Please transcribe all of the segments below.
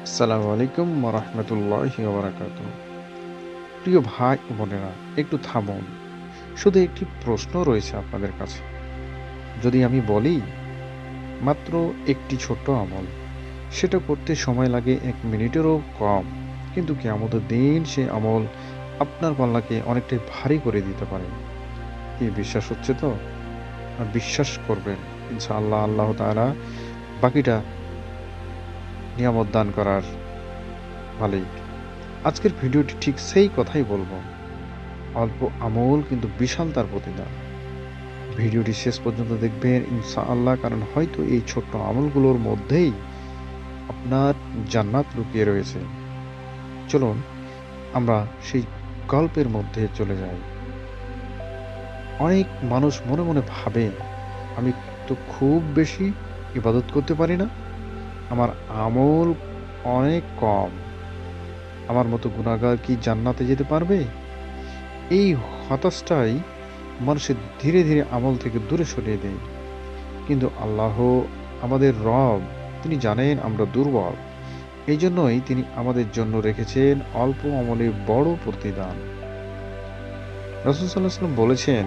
আসসালামু আলাইকুম ওয়া রাহমাতুল্লাহি ওয়া বারাকাতুহু। প্রিয় ভাই ও বোনেরা, একটু থামুন। শুধু একটি প্রশ্ন রয়েছে আপনাদের কাছে। যদি আমি বলি মাত্র একটি ছোট্ট আমল, সেটা করতে সময় লাগে ১ মিনিটেরও কম। কিন্তু কিয়ামতের দিন সেই আমল আপনার পাল্লাকে অনেকটাই ভারী করে দিতে পারে। কি বিশ্বাস হচ্ছে তো? বিশ্বাস করবেন। ইনশাআল্লাহ আল্লাহ তাআলা বাকিটা নিয়ামত দান করার মালিক। আজকের ভিডিওটি ঠিক সেই কথাই বলব। অল্প আমল কিন্তু বিশাল তার প্রতিদান। ভিডিওটি শেষ পর্যন্ত দেখবেন ইনশাআল্লাহ, কারণ হয়তো এই ছোট্ট আমলগুলোর মধ্যেই আপনার জান্নাত লুকিয়ে রয়েছে। চলুন আমরা সেই গল্পের মধ্যে চলে যাই। অনেক মানুষ মনে মনে ভাবে, আমি তো খুব বেশি ইবাদত করতে পারি না, আমার আমল অনেক কম, আমার মতো গুনাহগার কি জান্নাতে যেতে পারবে? এই হতাশাটাই মানুষের ধীরে ধীরে আমল থেকে দূরে সরিয়ে দেয়। কিন্তু আল্লাহ আমাদের রব, তিনি জানেন আমরা দুর্বল। এইজন্যই তিনি আমাদের জন্য রেখেছেন অল্প আমলে বড় প্রতিদান। রাসূল সাল্লাল্লাহু আলাইহি ওয়াসাল্লাম বলেছেন,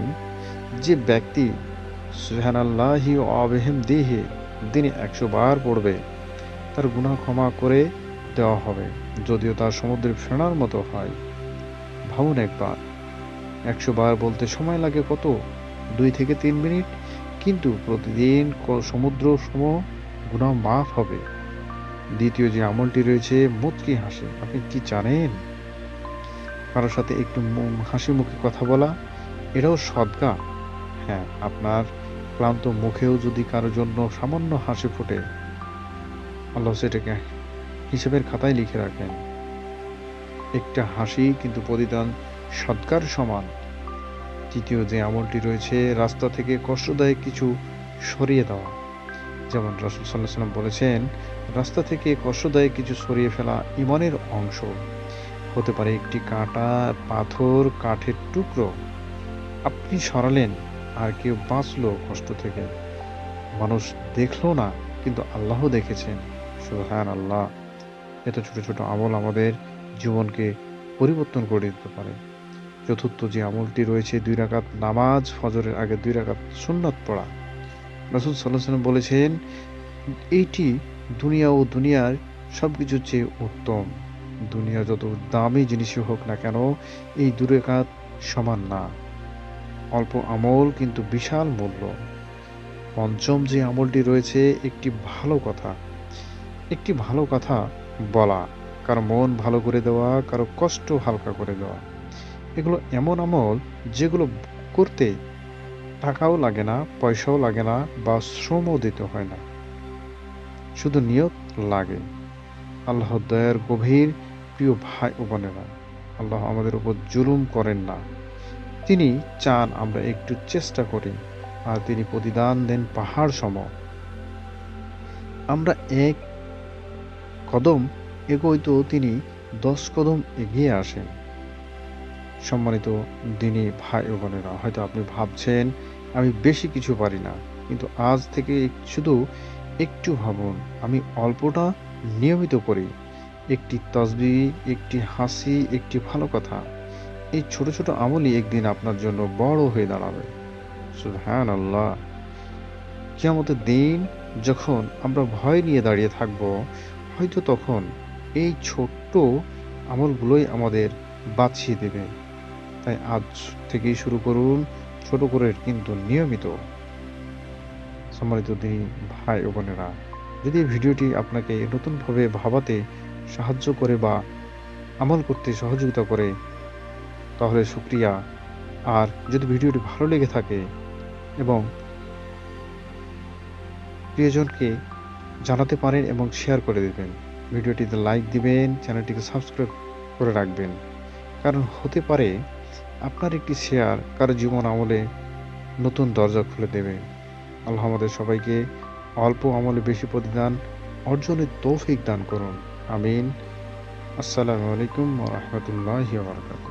যে ব্যক্তি সুবহানাল্লাহি ওয়া বিহামদিহি দিনে ১০০ বার পড়বে, তার গুনাহ ক্ষমা করে দেওয়া হবে, যদিও তার সমুদ্রে ফেনার মতো হয়। ভাবুন একবার, ১০০ বার বলতে সময় লাগে কত? ২ থেকে ৩ মিনিট। কিন্তু প্রতিদিন সমুদ্র সম গুনাহ মাফ হবে। দ্বিতীয় যে আমলটি রয়েছে মুচকি হাসি। আপনি কি জানেন? কারো সাথে একটু হাসি মুখে কথা বলা, এটাও সদকা। হ্যাঁ, আপনার ক্লান্ত মুখেও যদি কারো জন্য সামান্য হাসি ফোটে, আল্লাহ সেটাকে হিসেবের খাতায় লিখে রাখেন। একটা হাসি কিন্তু প্রতিদান সদকার সমান। তৃতীয় যে আমলটি রয়েছে, রাস্তা থেকে কষ্টদায়ক কিছু সরিয়ে দেওয়া। যেমন রাসূল সাল্লাল্লাহু আলাইহি ওয়াসাল্লাম বলেছেন, রাস্তা থেকে কষ্টদায়ক কিছু সরিয়ে ফেলা ঈমানের অংশ। হতে পারে একটি কাঁটা, পাথর, কাঠের টুকরো। আপনি সরালেন আর কেউ বাঁচলো কষ্ট থেকে। মানুষ দেখলো না, কিন্তু আল্লাহ দেখেছেন। সুবহানাল্লাহ। এত ছোট ছোট আমল আমাদের জীবনকে পরিবর্তন করে দিতে পারে। চতুর্থ যে আমলটি রয়েছে, ২ রাকাত নামাজ, ফজরের আগে ২ রাকাত সুন্নত পড়া। রাসূল সাল্লাল্লাহু আলাইহি ওয়াসাল্লাম বলেছেন, এইটি দুনিয়া ও দুনিয়ার সবকিছুর চেয়ে উত্তম। দুনিয়া যত দামি জিনিসই হোক না কেন, এই ২ রাকাত সমান না। অল্প আমল কিন্তু বিশাল মূল্য। পঞ্চম যে আমলটি রয়েছে, একটি ভালো কথা বলা, কারো মন ভালো করে দেওয়া, কারো কষ্ট হালকা করে দেওয়া। এগুলো এমন আমল যেগুলো করতে টাকাও লাগে না, পয়সাও লাগে না, বা শ্রমও দিতে হয় না। শুধু নিয়ত লাগে। আল্লাহর দয়ার গভীর। প্রিয় ভাই ও বোনেরা, আল্লাহ আমাদের উপর জুলুম করেন না। তিনি চান আমরা একটু চেষ্টা করি, আর তিনি প্রতিদান দেন পাহাড় সম। আমরা ১ কদম এগোই তো তিনি ১০ কদম এগিয়ে আসেন। সম্মানিত দিনী ভাই ও বোনেরা, হয়তো আপনি ভাবছেন আমি বেশি কিছু পারি না। কিন্তু আজ থেকে শুধু একটু ভাবুন, আমি অল্পটা নিয়মিত করি। একটি তাসবিহ, একটি হাসি, একটি ভালো কথা। এই ছোট ছোট আমলই একদিন আপনার জন্য বড় হয়ে দাঁড়াবে। সুবহানাল্লাহ। কিয়ামতের দিন যখন আমরা ভয় নিয়ে দাঁড়িয়ে থাকব, হয়তো তখন এই ছোট্ট আমলগুলোই আমাদের বাঁচিয়ে দেবে। তাই আজ থেকেই শুরু করুন, ছোট করে কিন্তু নিয়মিত। সম্মানিত দিনী ভাই ও বোনেরা, যদি এই ভিডিওটি আপনাকে নতুনভাবে ভাবাতে সাহায্য করে বা আমল করতে সহযোগিতা করে, তাহলে শুকরিয়া। আর যদি ভিডিওটি ভালো লেগে থাকে এবং প্রিয়জনকে জানাতে পারেন এবং শেয়ার করে দেবেন। ভিডিওটিতে লাইক দিবেন, চ্যানেলটিকে সাবস্ক্রাইব করে রাখবেন। কারণ হতে পারে আপনার একটি শেয়ার কারো জীবন আমলে নতুন দরজা খুলে দেবে। আল্লাহ আমাদের সবাইকে অল্প আমলে বেশি প্রতিদান অর্জনের তৌফিক দান করুন। আমিন। আসসালামু আলাইকুম ওয়া রাহমাতুল্লাহি ওয়া বারাকাতুহু।